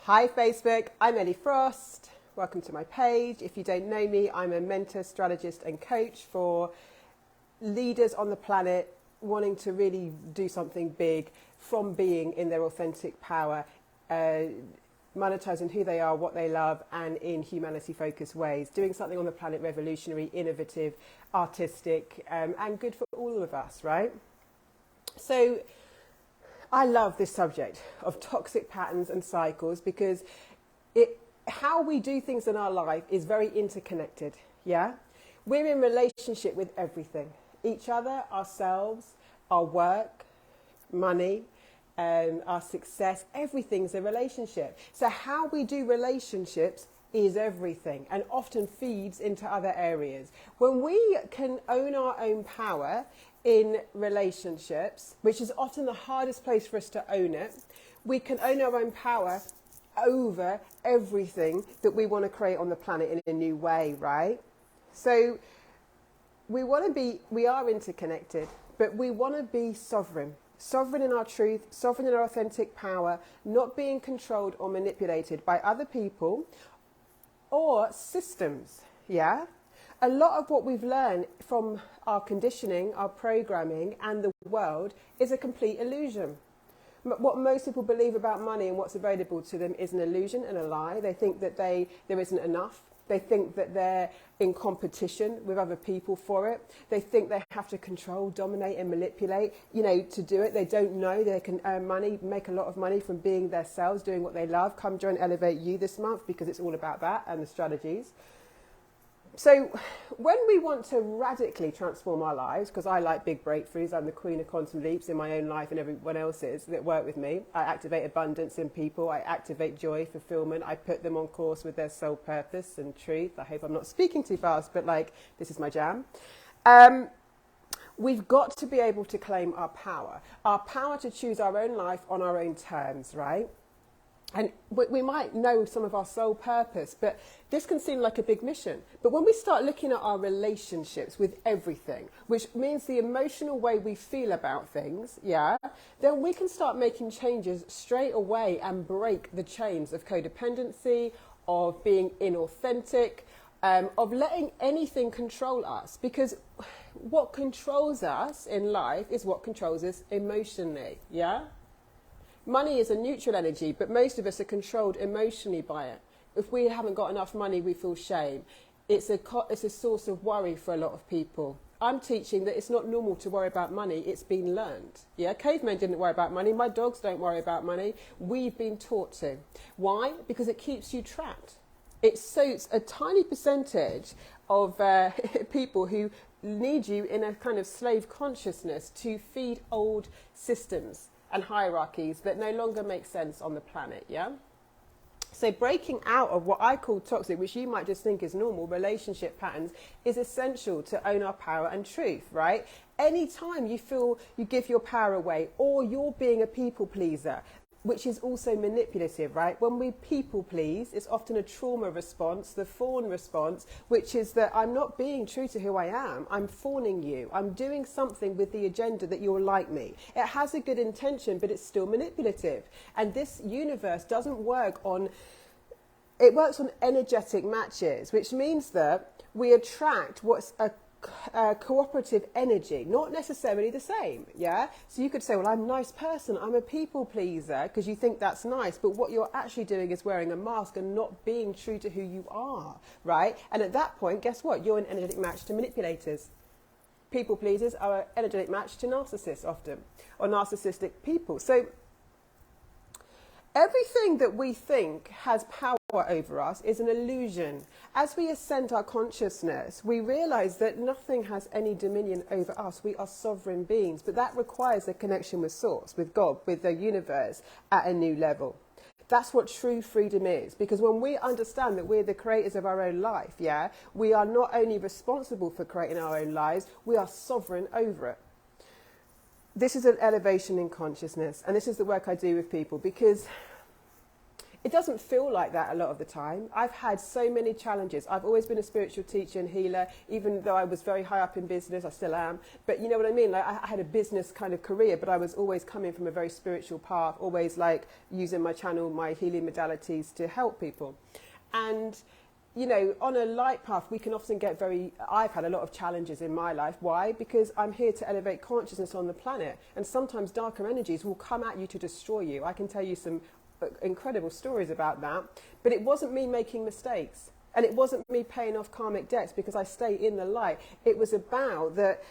Hi Facebook, I'm Ellie Frost. Welcome to my page. If you don't know me, I'm a mentor, strategist and coach for leaders on the planet wanting to really do something big from being in their authentic power, monetizing who they are, what they love, and in humanity-focused ways, doing something on the planet revolutionary, innovative, artistic, and good for all of us, right? So I love this subject of toxic patterns and cycles because how we do things in our life is very interconnected, yeah? We're in relationship with everything, each other, ourselves, our work, money, our success, everything's a relationship. So how we do relationships is everything and often feeds into other areas. When we can own our own power in relationships, which is often the hardest place for us to own it, we can own our own power over everything that we want to create on the planet in a new way, right? So we are interconnected, but we want to be sovereign in our truth, sovereign in our authentic power, not being controlled or manipulated by other people or systems, yeah? A lot of what we've learned from our conditioning, our programming and the world is a complete illusion. What most people believe about money and what's available to them is an illusion and a lie. They think that there isn't enough. They think that they're in competition with other people for it. They think they have to control, dominate and manipulate, to do it. They don't know they can earn money, make a lot of money from being themselves, doing what they love. Come join Elevate You this month because it's all about that and the strategies. So when we want to radically transform our lives, because I like big breakthroughs, I'm the queen of quantum leaps in my own life and everyone else's that work with me. I activate abundance in people, I activate joy, fulfillment, I put them on course with their soul purpose and truth. I hope I'm not speaking too fast, but this is my jam. We've got to be able to claim our power to choose our own life on our own terms, right? And we might know some of our soul purpose, but this can seem like a big mission. But when we start looking at our relationships with everything, which means the emotional way we feel about things, yeah, then we can start making changes straight away and break the chains of codependency, of being inauthentic, of letting anything control us. Because what controls us in life is what controls us emotionally, yeah? Money is a neutral energy, but most of us are controlled emotionally by it. If we haven't got enough money, we feel shame. It's a source of worry for a lot of people. I'm teaching that it's not normal to worry about money. It's been learned. Yeah, cavemen didn't worry about money. My dogs don't worry about money. We've been taught to. Why? Because it keeps you trapped. It suits a tiny percentage of people who need you in a kind of slave consciousness to feed old systems and hierarchies that no longer make sense on the planet, yeah? So breaking out of what I call toxic, which you might just think is normal, relationship patterns, is essential to own our power and truth, right? Anytime you feel you give your power away or you're being a people pleaser, which is also manipulative, right? When we people please, it's often a trauma response, the fawn response, which is that I'm not being true to who I am. I'm fawning you. I'm doing something with the agenda that you're like me. It has a good intention, but it's still manipulative. And this universe doesn't work on, it works on energetic matches, which means that we attract what's a cooperative energy, not necessarily the same, yeah? So you could say, well, I'm a nice person, I'm a people pleaser, because you think that's nice, but what you're actually doing is wearing a mask and not being true to who you are, right? And at that point, guess what? You're an energetic match to manipulators. People pleasers are an energetic match to narcissists often, or narcissistic people. So everything that we think has power over us is an illusion. As we ascend our consciousness, we realize that nothing has any dominion over us. We are sovereign beings, but that requires a connection with Source, with God, with the universe at a new level. That's what true freedom is, because when we understand that we're the creators of our own life, yeah, we are not only responsible for creating our own lives, we are sovereign over it. This is an elevation in consciousness, and this is the work I do with people, because It doesn't feel like that a lot of the time. I've had so many challenges. I've always been a spiritual teacher and healer, even though I was very high up in business. I still am. But you know what I mean? Like, I had a business kind of career, but I was always coming from a very spiritual path, always like using my channel, my healing modalities to help people. And you know, on a light path, we can often get I've had a lot of challenges in my life. Why? Because I'm here to elevate consciousness on the planet. And sometimes darker energies will come at you to destroy you. I can tell you some incredible stories about that. But it wasn't me making mistakes. And it wasn't me paying off karmic debts because I stay in the light. It was about that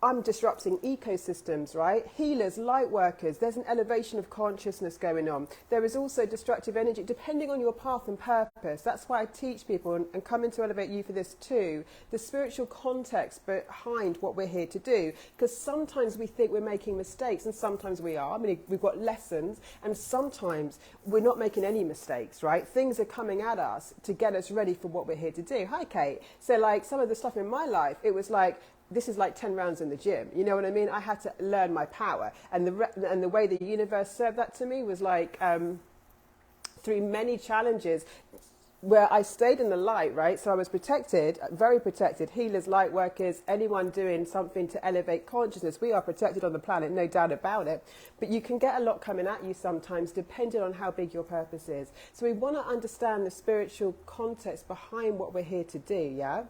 I'm disrupting ecosystems, right? Healers, light workers, there's an elevation of consciousness going on. There is also destructive energy, depending on your path and purpose. That's why I teach people, and come into Elevate You for this too, the spiritual context behind what we're here to do. Because sometimes we think we're making mistakes, and sometimes we are. I mean, we've got lessons, and sometimes we're not making any mistakes, right? Things are coming at us to get us ready for what we're here to do. Hi, Kate. So, like, some of the stuff in my life, it was like, this is like 10 rounds in the gym. You know what I mean? I had to learn my power. And the way the universe served that to me was like through many challenges where I stayed in the light, right? So I was protected, very protected. Healers, light workers, anyone doing something to elevate consciousness. We are protected on the planet, no doubt about it. But you can get a lot coming at you sometimes, depending on how big your purpose is. So we want to understand the spiritual context behind what we're here to do, yeah?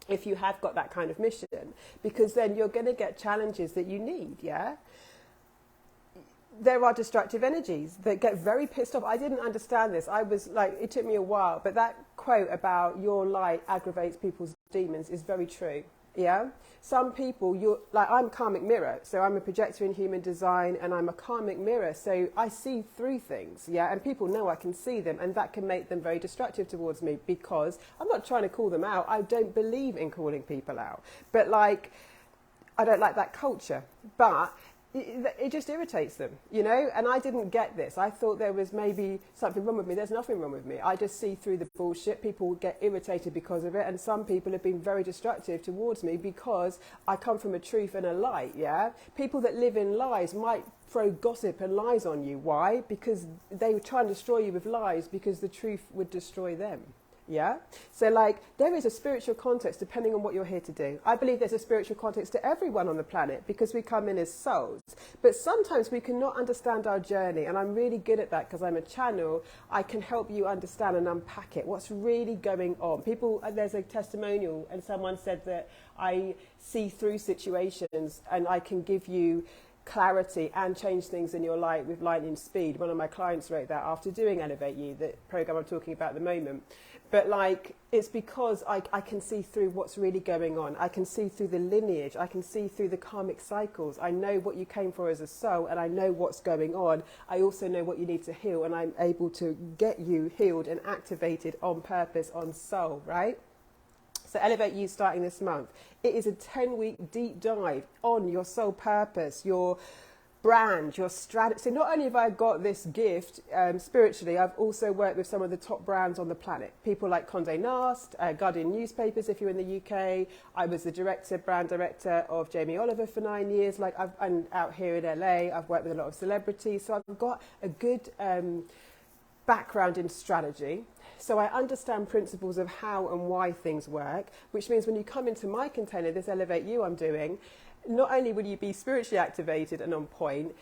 If you have got that kind of mission, because then you're going to get challenges that you need, yeah? There are destructive energies that get very pissed off. I didn't understand this. I was like, it took me a while, but that quote about your light aggravates people's demons is very true, yeah? Some people, I'm a karmic mirror, so I'm a projector in human design, and I'm a karmic mirror, so I see through things, yeah, and people know I can see them, and that can make them very destructive towards me, because I'm not trying to call them out. I don't believe in calling people out, but like, I don't like that culture, but it just irritates them, you know, and I didn't get this. I thought there was maybe something wrong with me. There's nothing wrong with me. I just see through the bullshit. People get irritated because of it, and some people have been very destructive towards me because I come from a truth and a light, yeah? People that live in lies might throw gossip and lies on you. Why? Because they would try and destroy you with lies, because the truth would destroy them. Yeah? So like, there is a spiritual context depending on what you're here to do. I believe there's a spiritual context to everyone on the planet because we come in as souls. But sometimes we cannot understand our journey, and I'm really good at that because I'm a channel. I can help you understand and unpack it. What's really going on? There's a testimonial, and someone said that I see through situations and I can give you clarity and change things in your life with lightning speed. One of my clients wrote that after doing Elevate You, the program I'm talking about at the moment. But like, it's because I can see through what's really going on. I can see through the lineage. I can see through the karmic cycles. I know what you came for as a soul, and I know what's going on. I also know what you need to heal, and I'm able to get you healed and activated on purpose, on soul, right? So Elevate You starting this month. It is a 10-week deep dive on your soul purpose, your brand, your strategy. So not only have I got this gift spiritually, I've also worked with some of the top brands on the planet. People like Condé Nast, Guardian Newspapers if you're in the UK. I was the brand director of Jamie Oliver for 9 years. I'm out here in LA. I've worked with a lot of celebrities. So I've got a good background in strategy. So I understand principles of how and why things work, which means when you come into my container, this Elevate You I'm doing, not only will you be spiritually activated and on point,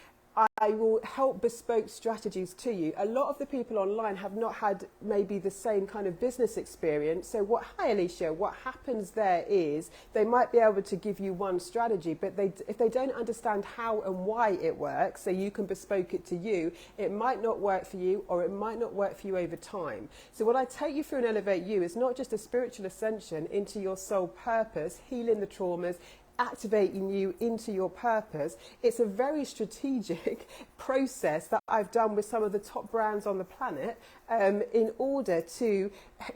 I will help bespoke strategies to you. A lot of the people online have not had maybe the same kind of business experience. So hi Alicia, what happens there is they might be able to give you one strategy, but if they don't understand how and why it works, so you can bespoke it to you, it might not work for you, or it might not work for you over time. So what I take you through and Elevate You is not just a spiritual ascension into your soul purpose, healing the traumas, activating you into your purpose. It's a very strategic process that I've done with some of the top brands on the planet in order to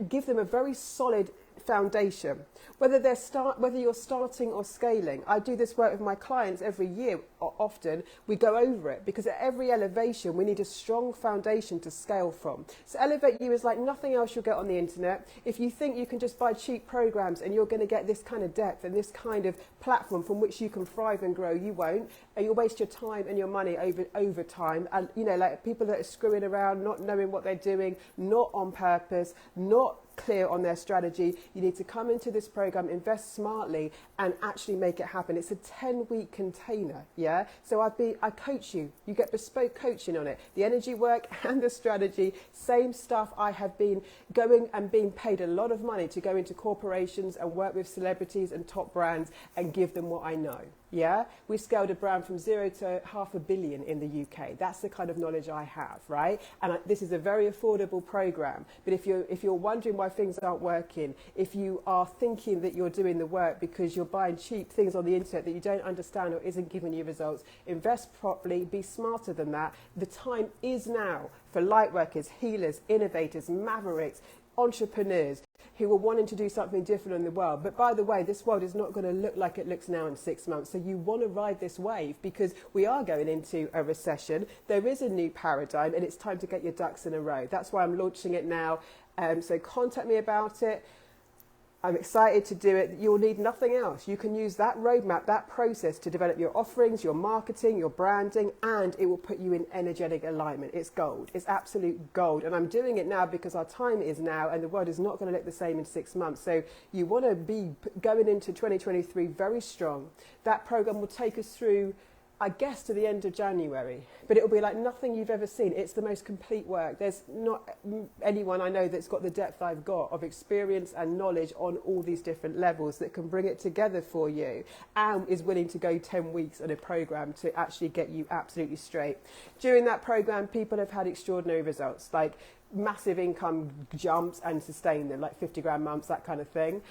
give them a very solid foundation. Whether you're starting or scaling, I do this work with my clients every year often, we go over it, because at every elevation we need a strong foundation to scale from. So Elevate You is like nothing else you'll get on the internet. If you think you can just buy cheap programs and you're going to get this kind of depth and this kind of platform from which you can thrive and grow, you won't. And you'll waste your time and your money over time. And you know, like people that are screwing around, not knowing what they're doing, not on purpose, not clear on their strategy. You need to come into this program, invest smartly, and actually make it happen. It's a 10-week container, yeah? So I coach you. You get bespoke coaching on it. The energy work and the strategy, same stuff. I have been going and being paid a lot of money to go into corporations and work with celebrities and top brands and give them what I know. Yeah, we scaled a brand from 0 to $500 million in the UK. That's the kind of knowledge I have, right? And this is a very affordable program. But if you're wondering why things aren't working, if you are thinking that you're doing the work because you're buying cheap things on the internet that you don't understand or isn't giving you results, invest properly, be smarter than that. The time is now for light workers, healers, innovators, mavericks, entrepreneurs who are wanting to do something different in the world. But by the way, this world is not going to look like it looks now in 6 months. So you want to ride this wave, because we are going into a recession. There is a new paradigm, and it's time to get your ducks in a row. That's why I'm launching it now. So contact me about it. I'm excited to do it. You'll need nothing else. You can use that roadmap, that process to develop your offerings, your marketing, your branding, and it will put you in energetic alignment. It's gold. It's absolute gold. And I'm doing it now because our time is now, and the world is not going to look the same in 6 months. So you want to be going into 2023 very strong. That program will take us through, I guess, to the end of January, but it'll be like nothing you've ever seen. It's the most complete work. There's not anyone I know that's got the depth I've got of experience and knowledge on all these different levels that can bring it together for you and is willing to go 10 weeks on a program to actually get you absolutely straight. During that program, people have had extraordinary results, like massive income jumps and sustain them, like 50 grand months, that kind of thing.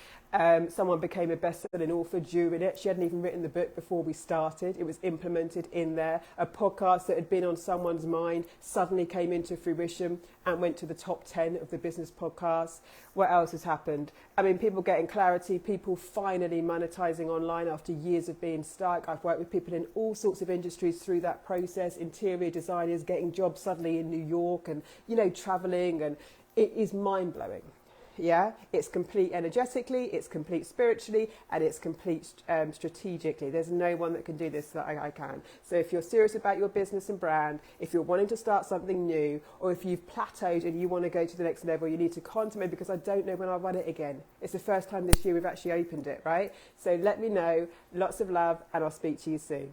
Someone became a best-selling author during it. She hadn't even written the book before we started. It was implemented in there. A podcast that had been on someone's mind suddenly came into fruition and went to the top 10 of the business podcasts. What else has happened? I mean, people getting clarity, people finally monetizing online after years of being stuck. I've worked with people in all sorts of industries through that process, interior designers getting jobs suddenly in New York and, you know, traveling, and it is mind-blowing. Yeah, it's complete energetically, it's complete spiritually, and it's complete strategically. There's no one that can do this that I can. So if you're serious about your business and brand, if you're wanting to start something new, or if you've plateaued and you want to go to the next level, you need to contact me, because I don't know when I'll run it again. It's the first time this year we've actually opened it, right? So let me know. Lots of love, and I'll speak to you soon.